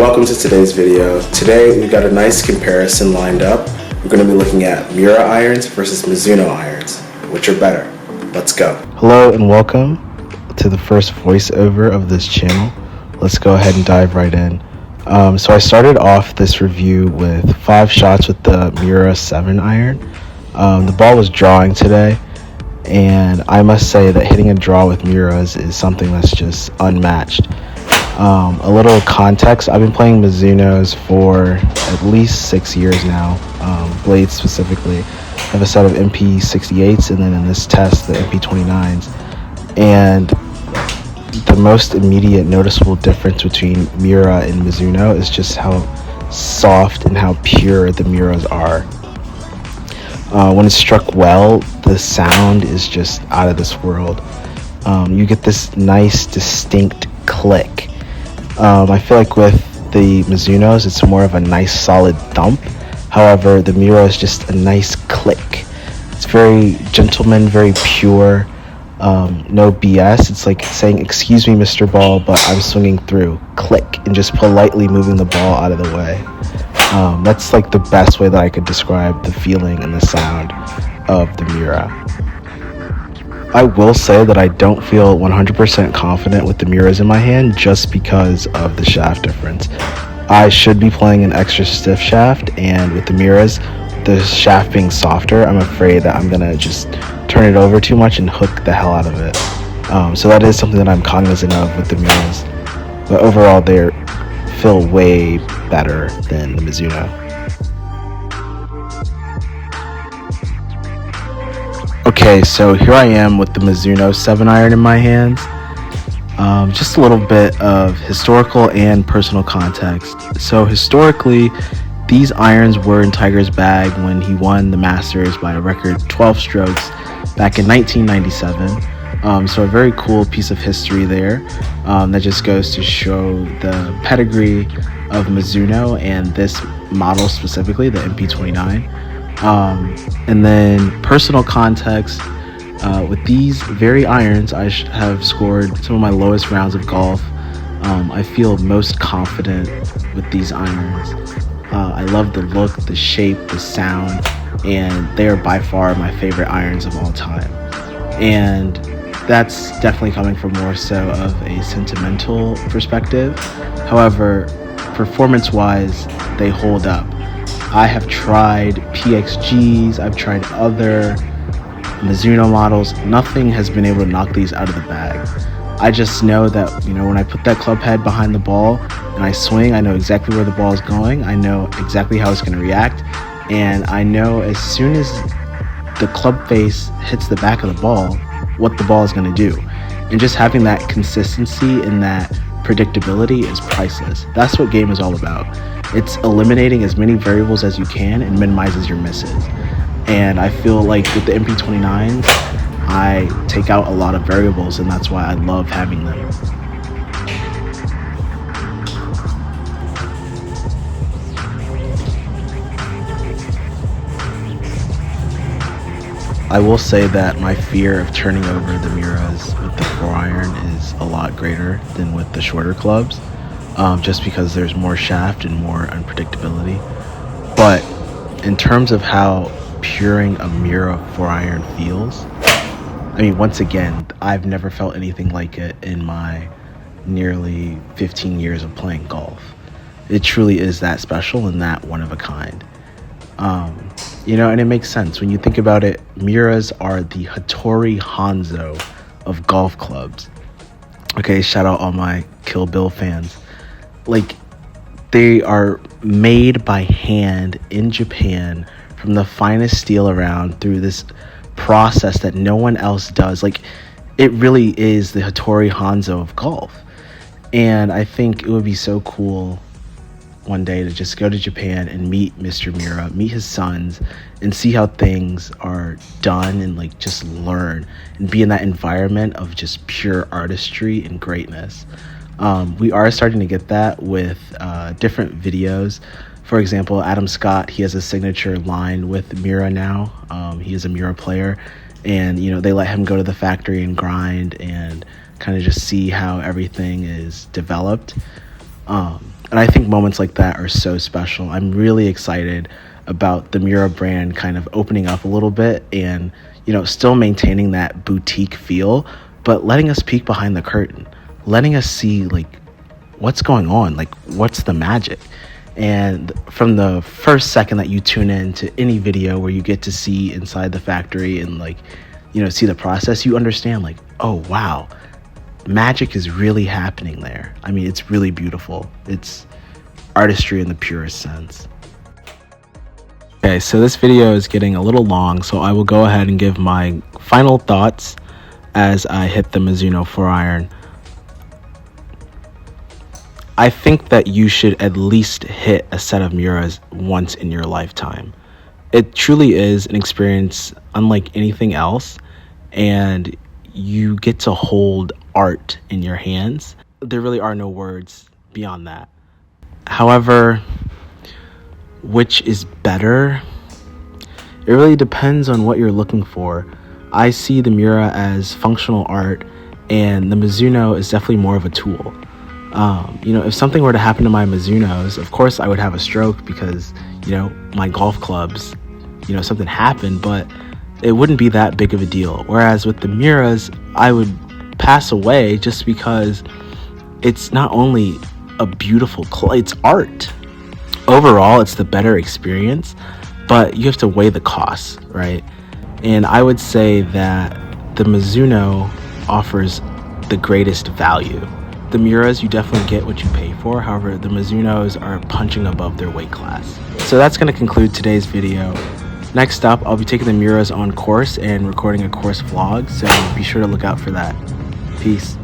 welcome to today's video. Today we've got a nice comparison lined up. We're going to be looking at Miura irons versus Mizuno irons. Which are better? Let's go. Hello and welcome to the first voiceover of this channel. Let's go ahead and dive right in. So I started off this review with 5 shots with the Miura 7 iron. The ball was drawing today, and I must say that hitting a draw with Miuras is something that's just unmatched. A little context, I've been playing Mizunos for at least 6 years now, blades specifically. I have a set of MP68s and then in this test the MP29s. And the most immediate noticeable difference between Miura and Mizuno is just how soft and how pure the Miuras are. When it's struck well, the sound is just out of this world. You get this nice distinct click. I feel like with the Mizunos, it's more of a nice solid thump. However, the Miura is just a nice click. It's very gentleman, very pure, no BS. It's like saying, "Excuse me, Mr. Ball, but I'm swinging through." Click, and just politely moving the ball out of the way. That's like the best way that I could describe the feeling and the sound of the Miura. I will say that I don't feel 100% confident with the Miuras in my hand just because of the shaft difference. I should be playing an extra stiff shaft, and with the Miuras, the shaft being softer, I'm afraid that I'm gonna just turn it over too much and hook the hell out of it. So that is something that I'm cognizant of with the Miuras. But overall, they feel way better than the Mizuno. Okay, so here I am with the Mizuno 7 iron in my hands. Just a little bit of historical and personal context. So historically, these irons were in Tiger's bag when he won the Masters by a record 12 strokes back in 1997. So a very cool piece of history there that just goes to show the pedigree of Mizuno and this model specifically, the MP29. And then personal context, with these very irons, I have scored some of my lowest rounds of golf. I feel most confident with these irons. I love the look, the shape, the sound, and they are by far my favorite irons of all time. And that's definitely coming from more so of a sentimental perspective. However, performance-wise, they hold up. I have tried PXGs, I've tried other Mizuno models. Nothing has been able to knock these out of the bag. I just know that, when I put that club head behind the ball and I swing, I know exactly where the ball is going. I know exactly how it's going to react. And I know as soon as the club face hits the back of the ball, what the ball is going to do. And just having that consistency and that predictability is priceless. That's what game is all about. It's eliminating as many variables as you can and minimizes your misses. And I feel like with the MP29s, I take out a lot of variables, and that's why I love having them. I will say that my fear of turning over the Miuras with the 4 iron is a lot greater than with the shorter clubs. Just because there's more shaft and more unpredictability. But in terms of how puring a Miura 4 iron feels, once again, I've never felt anything like it in my nearly 15 years of playing golf. It truly is that special and that one of a kind. And it makes sense. When you think about it, Miuras are the Hattori Hanzo of golf clubs. Okay, shout out all my Kill Bill fans. They are made by hand in Japan from the finest steel around through this process that no one else does. It really is the Hattori Hanzo of golf. And I think it would be so cool one day to just go to Japan and meet Mr. Miura, meet his sons, and see how things are done and just learn and be in that environment of just pure artistry and greatness. We are starting to get that with different videos. For example, Adam Scott, he has a signature line with Miura now. He is a Miura player, and they let him go to the factory and grind and kind of just see how everything is developed. And I think moments like that are so special. I'm really excited about the Miura brand kind of opening up a little bit and, still maintaining that boutique feel, but letting us peek behind the curtain, letting us see like what's going on, like what's the magic. And from the first second that you tune in to any video where you get to see inside the factory and see the process, you understand like, oh wow, magic is really happening there. I mean, it's really beautiful. It's artistry in the purest sense. Okay, so this video is getting a little long, so I will go ahead and give my final thoughts as I hit the Mizuno 4-iron. I think that you should at least hit a set of Miuras once in your lifetime. It truly is an experience unlike anything else, and you get to hold art in your hands. There really are no words beyond that. However, which is better? It really depends on what you're looking for. I see the Miura as functional art, and the Mizuno is definitely more of a tool. If something were to happen to my Mizunos, of course I would have a stroke because, my golf clubs, something happened, but it wouldn't be that big of a deal. Whereas with the Miuras, I would pass away just because it's not only a beautiful it's art. Overall, it's the better experience, but you have to weigh the costs, right? And I would say that the Mizuno offers the greatest value. The Miuras, you definitely get what you pay for. However, the Mizunos are punching above their weight class. So that's going to conclude today's video. Next up, I'll be taking the Miuras on course and recording a course vlog, so be sure to look out for that. Peace.